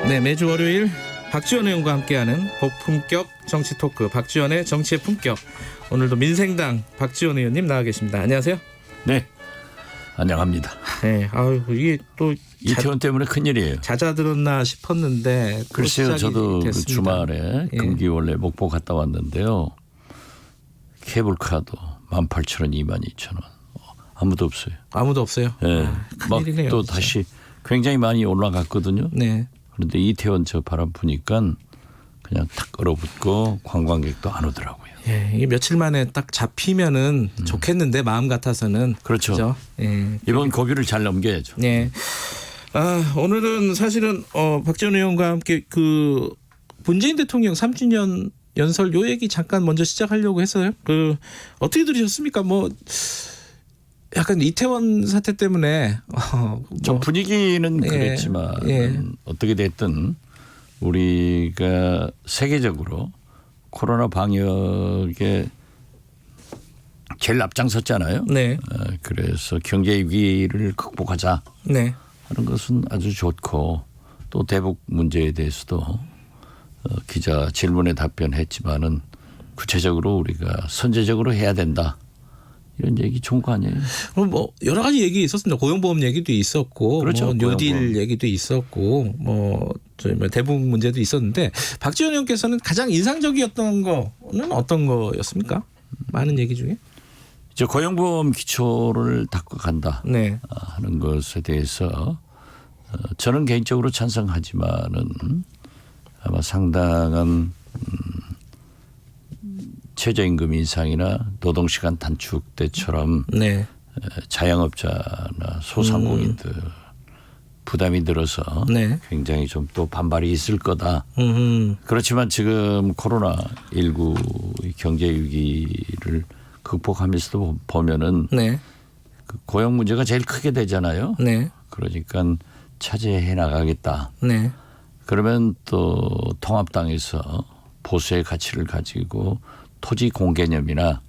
네, 매주 월요일 박지원 의원과 함께하는 고품격 정치 토크 박지원의 정치의 품격. 오늘도 민생당 박지원 의원님 나와 계십니다. 안녕하세요. 네, 안녕합니다. 네, 아유 이게 또 이태원 때문에 큰일이에요. 잦아들었나 싶었는데 글쎄요, 저도 그 됐습니다. 주말에 예. 금기원래 목포 갔다 왔는데요. 케이블카도 18,000원, 22,000원. 아무도 없어요. 아무도 없어요. 예, 막 큰일이네요, 또 진짜. 다시 굉장히 많이 올라갔거든요. 네. 그런데 이태원 저 바람 부니까 그냥 탁 얼어붙고 관광객도 안 오더라고요. 예, 이게 며칠 만에 딱 잡히면은 좋겠는데 마음 같아서는 그렇죠. 그죠? 예. 이번 고비를 잘 넘겨야죠. 네. 아, 오늘은 사실은 박지원 의원과 함께 그 문재인 대통령 3주년 연설 요 얘기 잠깐 먼저 시작하려고 했어요. 그 어떻게 들으셨습니까? 뭐 약간 이태원 사태 때문에 좀 분위기는 예, 그랬지만 예. 어떻게 됐든 우리가 세계적으로 코로나 방역에 제일 앞장섰잖아요. 네. 그래서 경제 위기를 극복하자 네. 하는 것은 아주 좋고 또 대북 문제에 대해서도 기자 질문에 답변했지만은 구체적으로 우리가 선제적으로 해야 된다. 이런 얘기 좋은 거 아니에요? 뭐 여러 가지 얘기 있었습니다. 고용보험 얘기도 있었고, 그렇죠. 뭐 뉴딜 고용보험. 얘기도 있었고, 뭐 대북 문제도 있었는데 박지원 의원께서는 가장 인상적이었던 거는 어떤 거였습니까? 많은 얘기 중에. 이제 고용보험 기초를 닦고 간다 네. 하는 것에 대해서 저는 개인적으로 찬성하지만은 아마 상당한 최저임금 인상이나 노동시간 단축 때처럼 네. 자영업자나 소상공인들 부담이 들어서 네. 굉장히 좀 또 반발이 있을 거다. 음. 그렇지만 지금 코로나19 경제 위기를 극복하면서도 보면은 네. 그 고용 문제가 제일 크게 되잖아요. 네. 그러니까 차지해 나가겠다. 네. 그러면 또 통합당에서 보수의 가치를 가지고 토지 공개념이나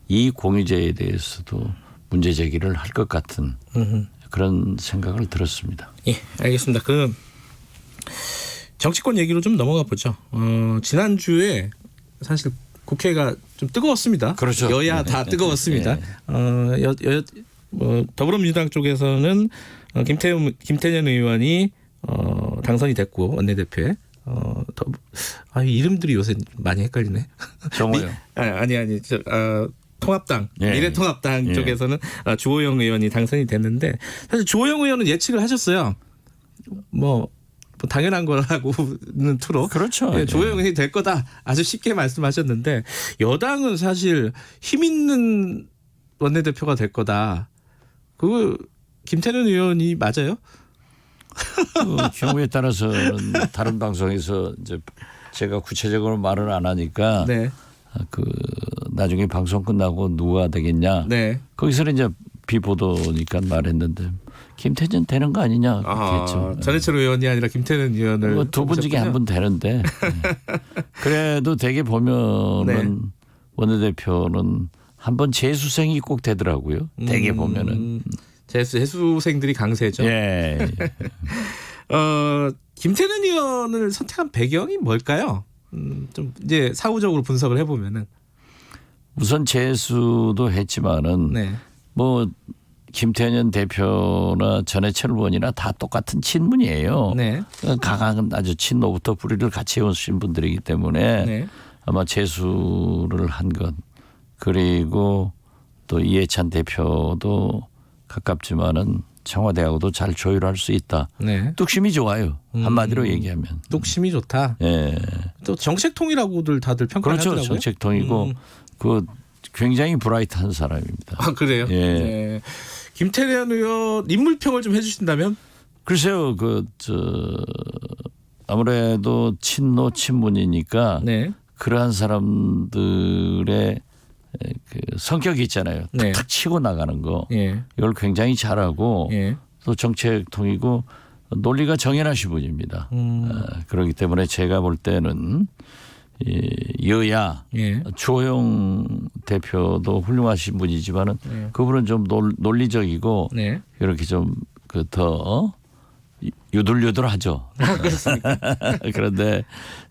이익 공유제에 대해서도 문제 제기를 할 것 같은 그런 생각을 들었습니다. 예, 알겠습니다. 그 정치권 얘기로 좀 넘어가 보죠. 지난주에 사실 국회가 좀 뜨거웠습니다. 그렇죠. 여야 다 뜨거웠습니다. 더불어민주당 쪽에서는 김태년 의원이 당선이 됐고 원내대표에 이름들이 요새 많이 헷갈리네. 정호요. 아니 통합당 예. 미래통합당 예. 쪽에서는 주호영 의원이 당선이 됐는데 사실 주호영 의원은 예측을 하셨어요. 뭐 당연한 거라고는 투로 그렇죠. 예, 주호영 의원이 될 거다 아주 쉽게 말씀하셨는데 여당은 사실 힘 있는 원내대표가 될 거다. 그 김태년 의원이 맞아요? 그 경우에 따라서는 다른 방송에서 이제 제가 구체적으로 말을 안 하니까 네. 그 나중에 방송 끝나고 누가 되겠냐. 네. 거기서는 이제 비보도니까 말했는데 김태년 되는 거 아니냐 그렇게 했죠. 전해철 의원이 아니라 김태년 의원을 두 분 중에 한 분 되는데 그래도 되게 보면은 네. 원내대표는 한 번 재수생이 꼭 되더라고요. 되게 보면은 재수생들이 강세죠. 예. 김태년 의원을 선택한 배경이 뭘까요? 좀 이제 사후적으로 분석을 해보면은 우선 재수도 했지만은 네. 뭐 김태년 대표나 전해철 의원이나 다 똑같은 친문이에요. 네. 강한 아주 친노부터 뿌리를 같이 해오신 분들이기 때문에 네. 아마 재수를 한 것 그리고 또 이해찬 대표도 가깝지만은 청와대하고도 잘 조율할 수 있다. 네. 뚝심이 좋아요. 한마디로 얘기하면. 뚝심이 좋다. 예. 또 정책통이라고들 다들 평가하더라고요. 그렇죠. 정책통이고 그 굉장히 브라이트한 사람입니다. 아 그래요? 예. 네. 김태년 의원 인물평을 좀 해주신다면? 글쎄요. 아무래도 친노 친문이니까 네. 그러한 사람들의 그 성격이 있잖아요. 네. 탁탁 치고 나가는 거. 예. 이걸 굉장히 잘하고 예. 또 정책통이고 논리가 정연하신 분입니다. 그렇기 때문에 제가 볼 때는 여야 예. 주호영 대표도 훌륭하신 분이지만은 네. 그분은 좀 논리적이고 네. 이렇게 좀 그 더 유들유들하죠. 그렇습니까? 그런데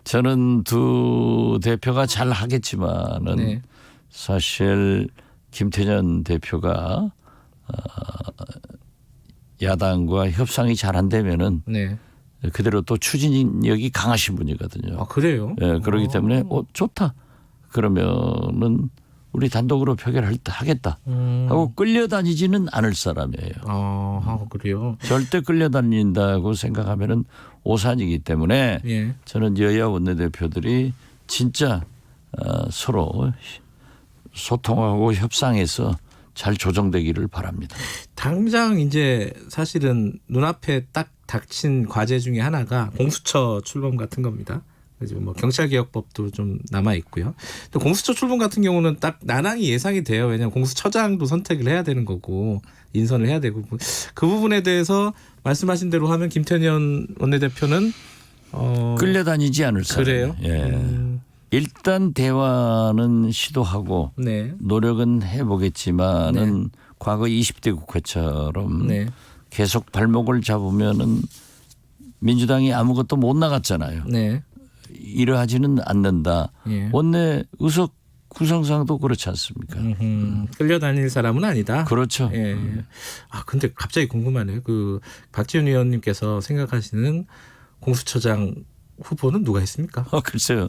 저는 두 대표가 잘 하겠지만은 네. 사실 김태년 대표가 야당과 협상이 잘 안 되면은 네. 그대로 또 추진력이 강하신 분이거든요. 아 그래요? 예, 그렇기 때문에 좋다. 그러면은 우리 단독으로 표결하겠다 하고 끌려다니지는 않을 사람이에요. 그래요. 절대 끌려다닌다고 생각하면은 오산이기 때문에 예. 저는 여야 원내대표들이 진짜 서로 소통하고 협상해서 잘 조정되기를 바랍니다. 당장 이제 사실은 눈앞에 딱 닥친 과제 중에 하나가 공수처 출범 같은 겁니다. 그래서 뭐 경찰개혁법도 좀 남아 있고요. 또 공수처 출범 같은 경우는 딱 난항이 예상이 돼요. 왜냐하면 공수처장도 선택을 해야 되는 거고 인선을 해야 되고 그 부분에 대해서 말씀하신 대로 하면 김태년 원내대표는 끌려다니지 않을 그래요. 사람이에요. 예. 일단 대화는 시도하고 네. 노력은 해보겠지만은 과거 20대 국회처럼 네. 계속 발목을 잡으면은 민주당이 아무것도 못 나갔잖아요. 네. 이러하지는 않는다. 예. 원내 의석 구성상도 그렇지 않습니까? 끌려다닐 사람은 아니다. 그렇죠. 예. 아 근데 갑자기 궁금하네요. 그 박지원 의원님께서 생각하시는 공수처장 후보는 누가 있습니까? 글쎄요.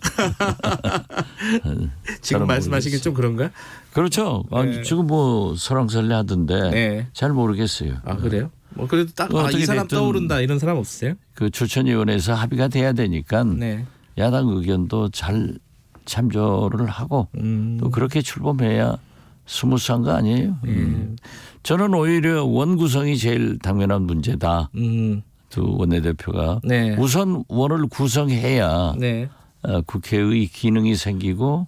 지금 말씀하시긴 좀 그런가? 그렇죠. 아니, 지금 뭐 설왕설래 하던데 네. 잘 모르겠어요. 아 그래요? 뭐 그래도 딱 어떻게 이 사람 됐든 떠오른다 이런 사람 없으세요? 그 추천위원회에서 합의가 돼야 되니까 네. 야당 의견도 잘 참조를 하고 또 그렇게 출범해야 스무스한 거 아니에요? 저는 오히려 원구성이 제일 당면한 문제다. 두 원내대표가 네. 우선 원을 구성해야 네. 국회의 기능이 생기고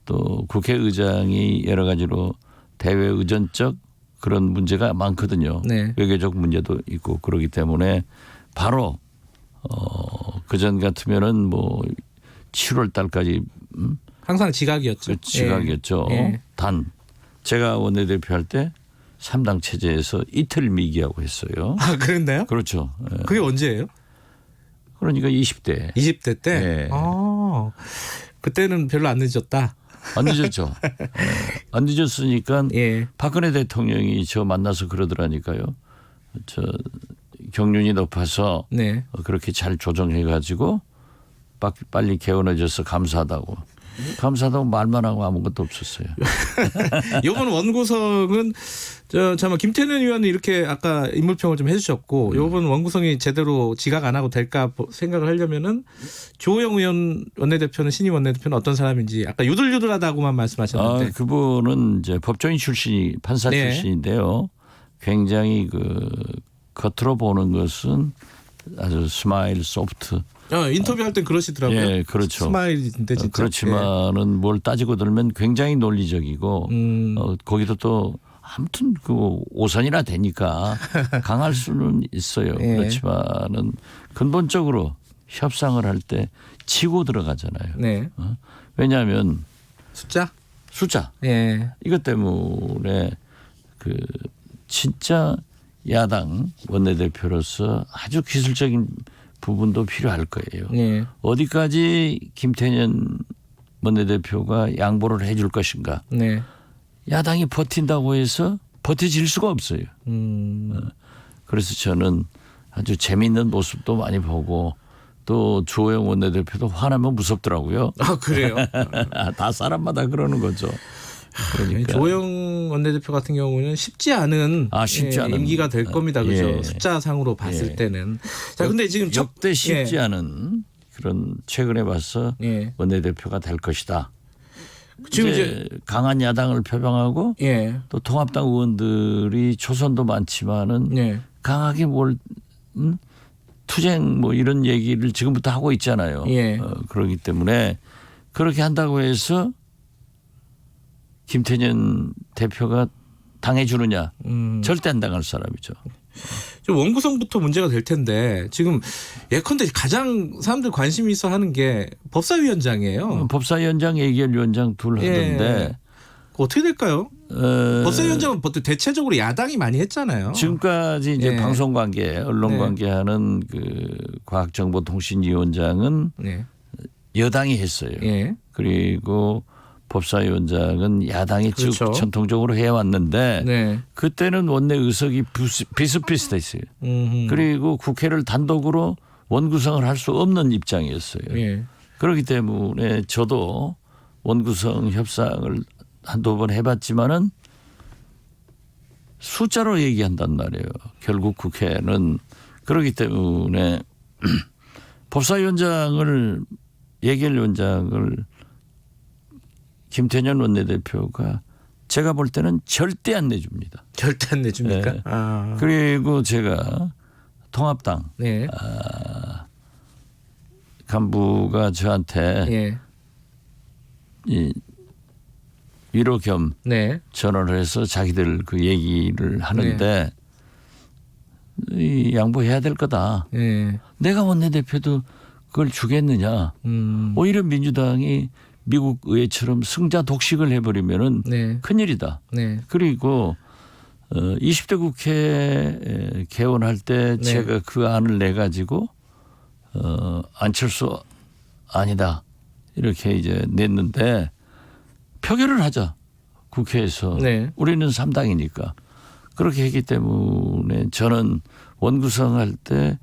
또 국회의장이 여러 가지로 대외 의전적 그런 문제가 많거든요. 네. 외교적 문제도 있고 그렇기 때문에 바로 그전 같으면은 뭐 7월 달까지 항상 지각이었죠. 지각이었죠. 예. 단 제가 원내대표 할 때 3당 체제에서 이틀 미기하고 했어요. 아 그랬나요? 그렇죠. 예. 그게 언제예요? 그러니까 20대. 20대 때. 예. 아 그때는 별로 안 늦었다. 안 늦었죠. 예. 안 늦었으니까 예. 박근혜 대통령이 저 만나서 그러더라니까요. 저 경륜이 높아서 네. 그렇게 잘 조정해 가지고 빨리 개원해줘서 감사하다고. 감사하다고 말만 하고 아무것도 없었어요. 이번 원구성은 잠깐 김태년 의원이 이렇게 아까 인물평을 좀 해주셨고 이번 원구성이 제대로 지각 안 하고 될까 생각을 하려면은 조호영 의원 원내대표는 신임 원내대표는 어떤 사람인지 아까 유들유들하다고만 말씀하셨는데 그분은 이제 법조인 출신이 판사 네. 출신인데요. 굉장히 그 겉으로 보는 것은 아주 스마일 소프트. 인터뷰할 땐 그러시더라고요. 예, 그렇죠. 스마일인데 진짜. 그렇지만은 뭘 따지고 들면 굉장히 논리적이고 거기도 또 아무튼 그 오선이나 되니까 강할 수는 있어요. 예. 그렇지만은 근본적으로 협상을 할 때 치고 들어가잖아요. 네. 왜냐하면 숫자. 이것 때문에 그 진짜 야당 원내대표로서 아주 기술적인 부분도 필요할 거예요. 예. 어디까지 김태년 원내대표가 양보를 해줄 것인가. 네. 야당이 버틴다고 해서 버텨질 수가 없어요. 그래서 저는 아주 재미있는 모습도 많이 보고 또 주호영 원내대표도 화나면 무섭더라고요. 아 그래요. 다 사람마다 그러는 거죠. 그러니까. 조호영 원내대표 같은 경우는 쉽지 않은 임기가 될 겁니다. 그죠? 예. 숫자상으로 봤을 때는. 자, 근데 지금 역대 쉽지 않은 그런 최근에 봐서 예. 원내대표가 될 것이다. 지금 이제 강한 야당을 표방하고 예. 또 통합당 의원들이 초선도 많지만은 예. 강하게 뭘 투쟁 뭐 이런 얘기를 지금부터 하고 있잖아요. 예. 그렇기 때문에 그렇게 한다고 해서 김태년 대표가 당해주느냐? 절대 안 당할 사람이죠. 좀 원구성부터 문제가 될 텐데 지금 예컨대 가장 사람들 관심이 있어 하는 게 법사위원장이에요. 법사위원장, 예결위원장 둘 하던데 어떻게 될까요? 법사위원장은 보통 대체적으로 야당이 많이 했잖아요. 지금까지 이제 예. 방송관계, 언론관계하는 그 과학정보통신위원장은 네. 여당이 했어요. 예. 그리고 법사위원장은 야당이 쭉 그렇죠. 전통적으로 해왔는데 네. 그때는 원내 의석이 비슷비슷했어요. 그리고 국회를 단독으로 원구성을 할 수 없는 입장이었어요. 예. 그렇기 때문에 저도 원구성 협상을 한두 번 해봤지만은 숫자로 얘기한단 말이에요. 결국 국회는 그렇기 때문에 법사위원장을 예결위원장을 김태년 원내대표가 제가 볼 때는 절대 안 내줍니다. 절대 안 내줍니까? 네. 아. 그리고 제가 통합당 네. 간부가 저한테 예. 이 위로 겸 네. 전화를 해서 자기들 그 얘기를 하는데 이 양보해야 될 거다. 예. 내가 원내대표도 그걸 주겠느냐. 오히려 민주당이 미국 의회처럼 승자 독식을 해버리면은 네. 큰일이다. 네. 그리고 20대 국회 개원할 때 네. 제가 그 안을 내 가지고 안철수 아니다 이렇게 이제 냈는데 표결을 하자 국회에서. 네. 우리는 3당이니까 그렇게 했기 때문에 저는 원구성할 때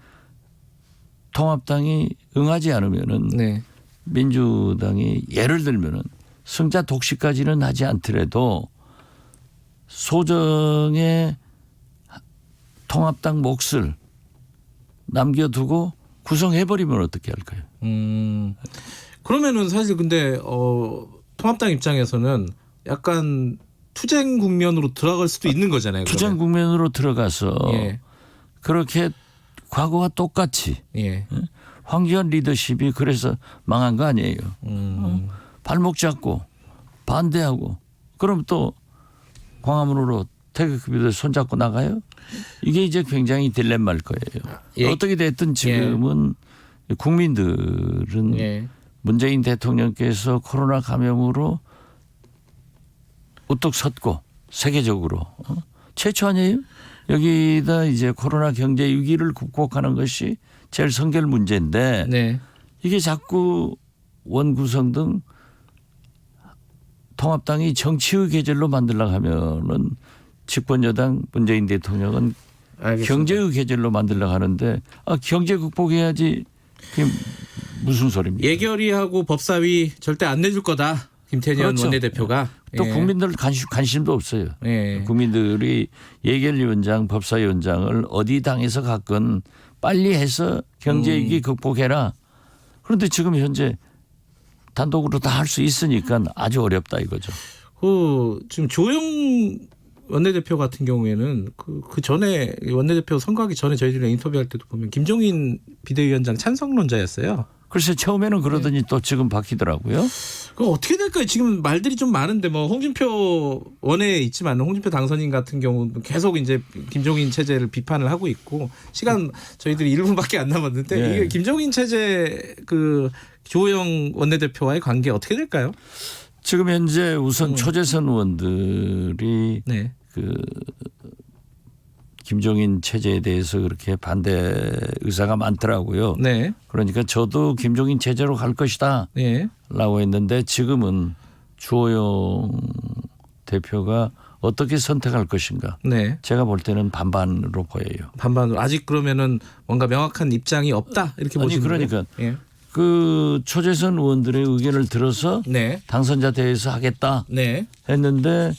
통합당이 응하지 않으면은 네. 민주당이 예를 들면은 승자 독식까지는 하지 않더라도 소정의 통합당 몫을 남겨두고 구성해버리면 어떻게 할까요? 그러면은 사실 근데 통합당 입장에서는 약간 투쟁 국면으로 들어갈 수도 있는 거잖아요. 투쟁 국면으로 들어가서 예. 그렇게 과거와 똑같이 예. 황교안 리더십이 그래서 망한 거 아니에요. 발목 잡고 반대하고 그럼 또 광화문으로 태극기들 손잡고 나가요? 이게 이제 굉장히 딜레마일 거예요. 예. 어떻게 됐든 지금은 국민들은 예. 문재인 대통령께서 코로나 감염으로 우뚝 섰고 세계적으로 최초 아니에요? 여기다 이제 코로나 경제 위기를 극복하는 것이 제일 선결 문제인데 네. 이게 자꾸 원구성 등 통합당이 정치의 계절로 만들려고 하면은 집권 여당 문재인 대통령은 알겠습니다. 경제의 계절로 만들려고 하는데 경제 극복해야지 그게 무슨 소리입니까? 예결위하고 법사위 절대 안 내줄 거다. 김태년 그렇죠. 원내대표가. 또 예. 국민들 관심도 없어요. 예. 국민들이 예결위원장 법사위원장을 어디 당에서 갔건 빨리 해서 경제위기 극복해라. 그런데 지금 현재 단독으로 다 할 수 있으니까 아주 어렵다 이거죠. 지금 조영 원내대표 같은 경우에는 그 전에 원내대표 선거하기 전에 저희들이랑 인터뷰할 때도 보면 김종인 비대위원장 찬성론자였어요. 글쎄 처음에는 그러더니 또 지금 바뀌더라고요. 그 어떻게 될까요? 지금 말들이 좀 많은데 뭐 홍준표 원내에 있지만 홍준표 당선인 같은 경우는 계속 이제 김종인 체제를 비판을 하고 있고 시간 저희들이 1분밖에 안 남았는데 네. 이게 김종인 체제 그 조영 원내대표와의 관계 어떻게 될까요? 지금 현재 우선 초재선 의원들이 네. 그 김종인 체제에 대해서 그렇게 반대 의사가 많더라고요. 네. 그러니까 저도 김종인 체제로 갈 것이다 네. 라고 했는데 지금은 주호영 대표가 어떻게 선택할 것인가. 네. 제가 볼 때는 반반으로 보여요. 반반으로 아직 그러면은 뭔가 명확한 입장이 없다 이렇게 아니 보시는 거예요? 그러니까 예. 그 초재선 의원들의 의견을 들어서 네. 당선자 대회에서 하겠다 네. 했는데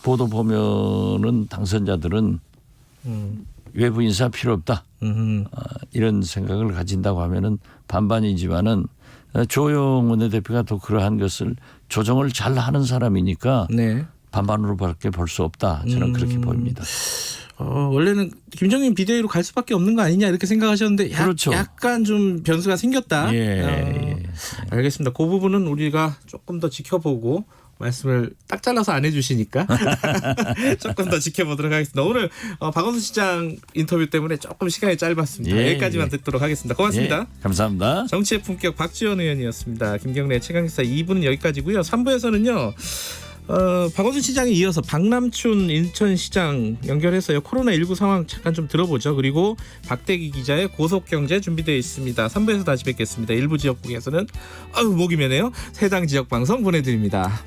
보도 보면은 당선자들은 외부 인사 필요 없다. 이런 생각을 가진다고 하면은 반반이지만은 조영 원내대표가 또 그러한 것을 조정을 잘 하는 사람이니까 네. 반반으로밖에 볼 수 없다. 저는 그렇게 보입니다. 원래는 김종인 비대위로 갈 수밖에 없는 거 아니냐 이렇게 생각하셨는데 그렇죠. 약간 좀 변수가 생겼다. 예. 알겠습니다. 그 부분은 우리가 조금 더 지켜보고 말씀을 딱 잘라서 안 해주시니까 조금 더 지켜보도록 하겠습니다. 오늘 박원순 시장 인터뷰 때문에 조금 시간이 짧았습니다. 예, 여기까지만 듣도록 하겠습니다. 고맙습니다. 예, 감사합니다. 정치의 품격 박지원 의원이었습니다. 김경래 최강시사 2부는 여기까지고요. 3부에서는요. 박원순 시장에 이어서 박남춘 인천시장 연결해서요. 코로나19 상황 잠깐 좀 들어보죠. 그리고 박대기 기자의 고속경제 준비되어 있습니다. 3부에서 다시 뵙겠습니다. 일부 지역국에서는 목이 메네요. 해당 지역 방송 보내드립니다.